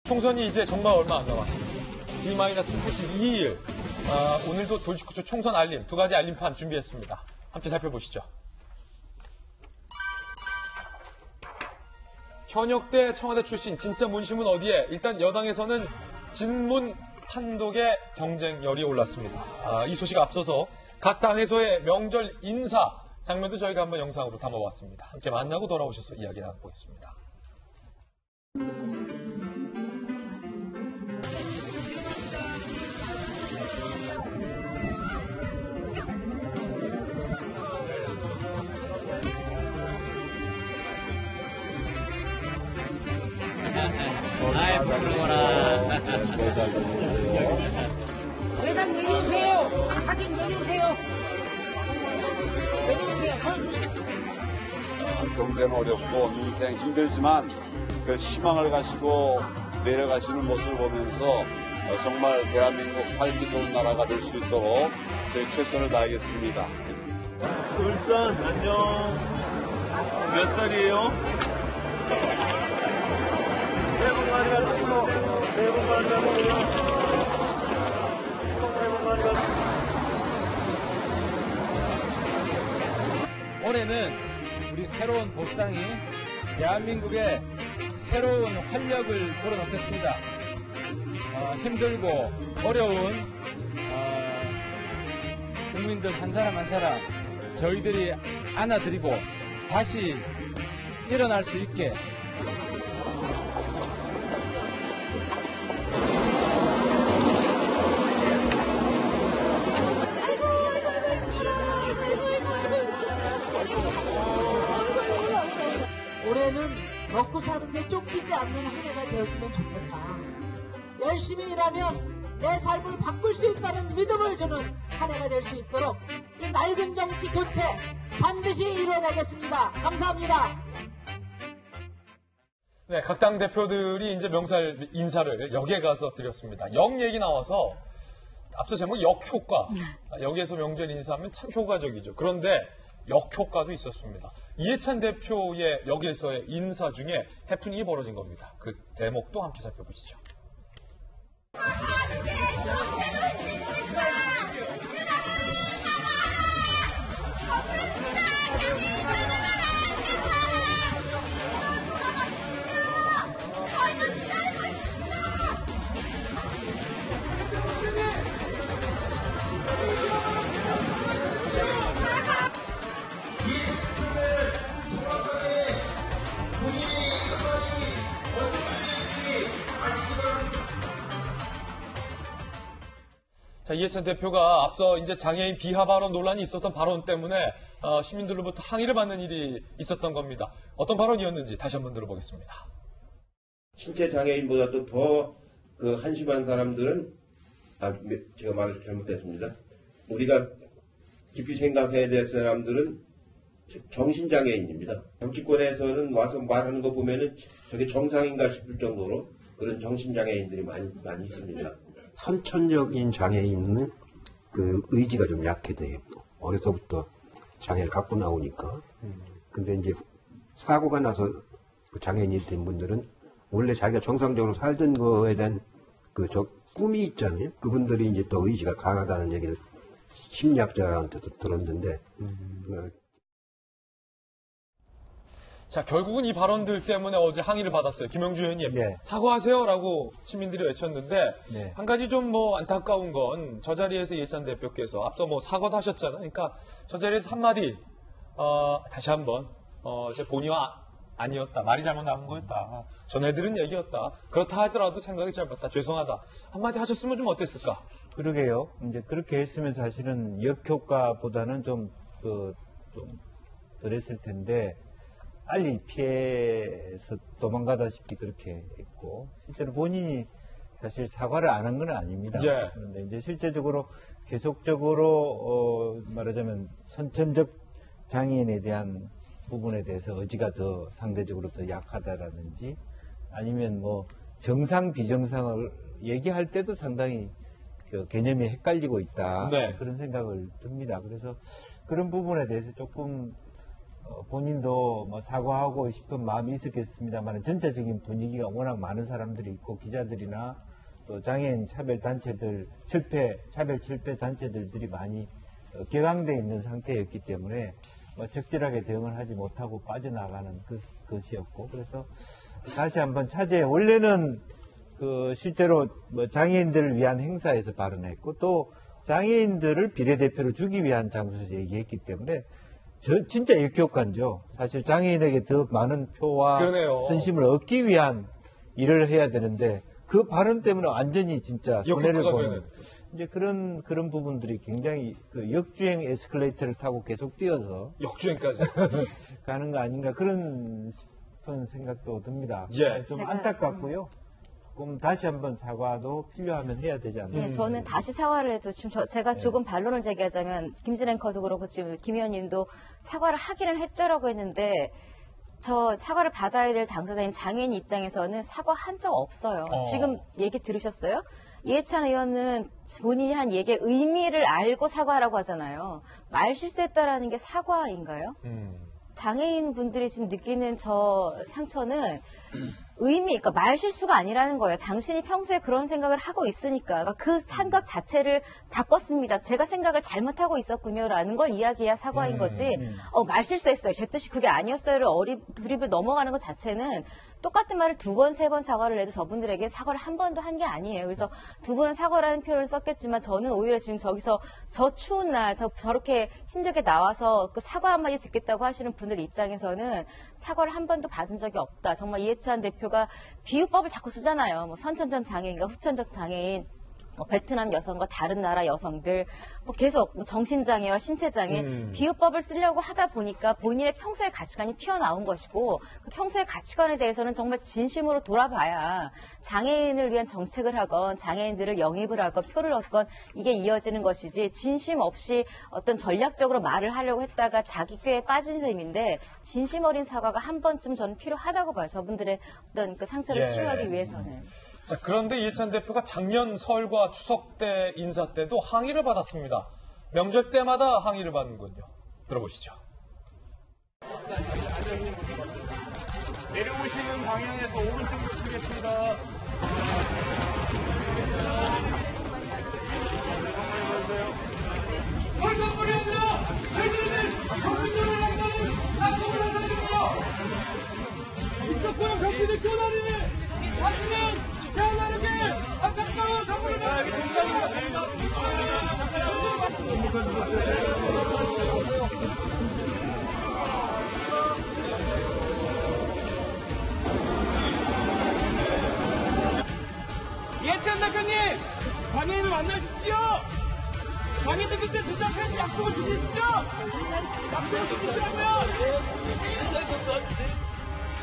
총선이 이제 정말 얼마 안 남았습니다. D-82일. 오늘도 돌직구쇼 총선 알림, 두 가지 알림판 준비했습니다. 함께 살펴보시죠. 현역대 청와대 출신 진짜 문심은 어디에? 일단 여당에서는 진문 판독의 경쟁열이 올랐습니다. 이 소식 앞서서 각 당에서의 명절 인사 장면도 저희가 한번 영상으로 담아봤습니다. 함께 만나고 돌아오셔서 이야기 나눠보겠습니다. 아이, 부끄러워라. 대단 내려오세요. 사진 내려오세요. 내려오세요. 경제는 어렵고 민생 힘들지만 그 희망을 가지고 내려가시는 모습을 보면서 정말 대한민국 살기 좋은 나라가 될 수 있도록 제 최선을 다하겠습니다. 울산 안녕. 몇 살이에요? 새해 복 많이 받으세요. 새해 복 많이 받으세요. 새해 복 많이 받으세요. 올해는 우리 새로운 보수당이 대한민국의 새로운 활력을 불어넣겠습니다. 힘들고 어려운 국민들 한 사람 한 사람 저희들이 안아드리고 다시 일어날 수 있게 올해는 먹고 사는데 쫓기지 않는 한 해가 되었으면 좋겠다. 열심히 일하면 내 삶을 바꿀 수 있다는 믿음을 주는 한 해가 될 수 있도록 이 낡은 정치 교체 반드시 이뤄내겠습니다. 감사합니다. 네, 각 당 대표들이 이제 명살 인사를 역에 가서 드렸습니다. 역 얘기 나와서 앞서 제목 역효과. 역에서 명절 인사하면 참 효과적이죠. 그런데 역효과도 있었습니다. 이해찬 대표의 역에서의 인사 중에 해프닝이 벌어진 겁니다. 그 대목도 함께 살펴보시죠. 자, 이해찬 대표가 앞서 이제 장애인 비하 발언 논란이 있었던 발언 때문에 시민들로부터 항의를 받는 일이 있었던 겁니다. 어떤 발언이었는지 다시 한번 들어보겠습니다. 신체 장애인보다도 더 그 한심한 사람들은 제가 말을 잘못했습니다. 우리가 깊이 생각해야 될 사람들은 정신장애인입니다. 정치권에서는 와서 말하는 거 보면은 저게 정상인가 싶을 정도로 그런 정신장애인들이 많이 있습니다. 선천적인 장애인은 그 의지가 좀 약해 돼요. 어려서부터 장애를 갖고 나오니까. 근데 이제 사고가 나서 그 장애인이 된 분들은 원래 자기가 정상적으로 살던 거에 대한 꿈이 있잖아요. 그분들이 이제 더 의지가 강하다는 얘기를 심리학자한테도 들었는데. 자, 결국은 이 발언들 때문에 어제 항의를 받았어요. 김영주 의원님. 네. 사과하세요라고 시민들이 외쳤는데, 네. 한 가지 좀 안타까운 건 저 자리에서 이해찬 대표께서 앞서 사과도 하셨잖아요. 그러니까 저 자리에서 한마디, 다시 한번, 제 본의와 아니었다. 말이 잘못 나온 거였다. 전해 들은 얘기였다. 그렇다 하더라도 생각이 짧았다. 죄송하다. 한마디 하셨으면 좀 어땠을까? 그러게요. 이제 그렇게 했으면 사실은 역효과보다는 좀 덜했을 텐데, 빨리 피해서 도망가다시피 그렇게 했고, 실제로 본인이 사실 사과를 안 한 건 아닙니다. 예. 그런데 이제 실제적으로 계속적으로, 말하자면 선천적 장애인에 대한 부분에 대해서 의지가 더 상대적으로 더 약하다라든지 아니면 정상, 비정상을 얘기할 때도 상당히 개념이 헷갈리고 있다. 네. 그런 생각을 듭니다. 그래서 그런 부분에 대해서 조금 본인도 뭐 사과하고 싶은 마음이 있었겠습니다만 전체적인 분위기가 워낙 많은 사람들이 있고 기자들이나 또 장애인 차별 단체들, 차별 철폐 단체들이 많이 격앙되어 있는 상태였기 때문에 적절하게 대응을 하지 못하고 빠져나가는 것이었고, 그래서 다시 한번 차제에 원래는 실제로 장애인들을 위한 행사에서 발언했고 또 장애인들을 비례대표로 주기 위한 장소에서 얘기했기 때문에 진짜 역효과죠. 사실 장애인에게 더 많은 표와 그러네요. 선심을 얻기 위한 일을 해야 되는데 그 발언 때문에 완전히 진짜 손해를 보는 이제 그런 부분들이 굉장히 역주행 에스컬레이터를 타고 계속 뛰어서 역주행까지 가는 거 아닌가 그런 생각도 듭니다. 예. 좀 안타깝고요. 조금 다시 한번 사과도 필요하면 해야 되지 않나. 네, 저는 다시 사과를 해도 지금 제가 조금 반론을 제기하자면 김진 앵커도 그렇고 지금 김 의원님도 사과를 하기는 했죠라고 했는데 저 사과를 받아야 될 당사자인 장애인 입장에서는 사과한 적 없어요. 지금 얘기 들으셨어요? 이해찬 의원은 본인이 한 얘기의 의미를 알고 사과하라고 하잖아요. 말 실수했다라는 게 사과인가요? 장애인 분들이 지금 느끼는 저 상처는 그러니까 말 실수가 아니라는 거예요. 당신이 평소에 그런 생각을 하고 있으니까 그 생각 자체를 바꿨습니다. 제가 생각을 잘못하고 있었군요라는 걸 이야기해야 사과인 거지. 말 실수했어요. 제 뜻이 그게 아니었어요를 두립을 넘어가는 것 자체는 똑같은 말을 2번, 3번 사과를 해도 저분들에게 사과를 한 번도 한 게 아니에요. 그래서 두 분은 사과라는 표현을 썼겠지만 저는 오히려 지금 저기서 저 추운 날 저렇게 힘들게 나와서 그 사과 한마디 듣겠다고 하시는 분들 입장에서는 사과를 한 번도 받은 적이 없다. 정말 이해찬 대표가 비유법을 자꾸 쓰잖아요. 뭐 선천적 장애인과 후천적 장애인, 베트남 여성과 다른 나라 여성들, 계속 정신장애와 신체장애, 비유법을 쓰려고 하다 보니까 본인의 평소의 가치관이 튀어나온 것이고 그 평소의 가치관에 대해서는 정말 진심으로 돌아봐야 장애인을 위한 정책을 하건 장애인들을 영입을 하건 표를 얻건 이게 이어지는 것이지 진심 없이 어떤 전략적으로 말을 하려고 했다가 자기 꾀에 빠진 셈인데 진심 어린 사과가 한 번쯤 저는 필요하다고 봐요. 저분들의 어떤 그 상처를 치유하기 위해서는. 자, 그런데 이해찬 대표가 작년 설과 추석 때 인사 때도 항의를 받았습니다. 명절 때마다 항의를 받는군요. 들어보시죠. 내려오시는 방향에서 5분 정도 드리겠습니다. 설상물이 아니라 저희들은 정신적으로 나가는 낙동을 하는 겁니다. 인격과 경비대 교단이 아니면 태어나는 게 안타까워 정부를 이해찬 대표님, 장애인을 만나십시오. 장애인 그때 제작한 약속을 지키십시오. 약속을 지키시라고요.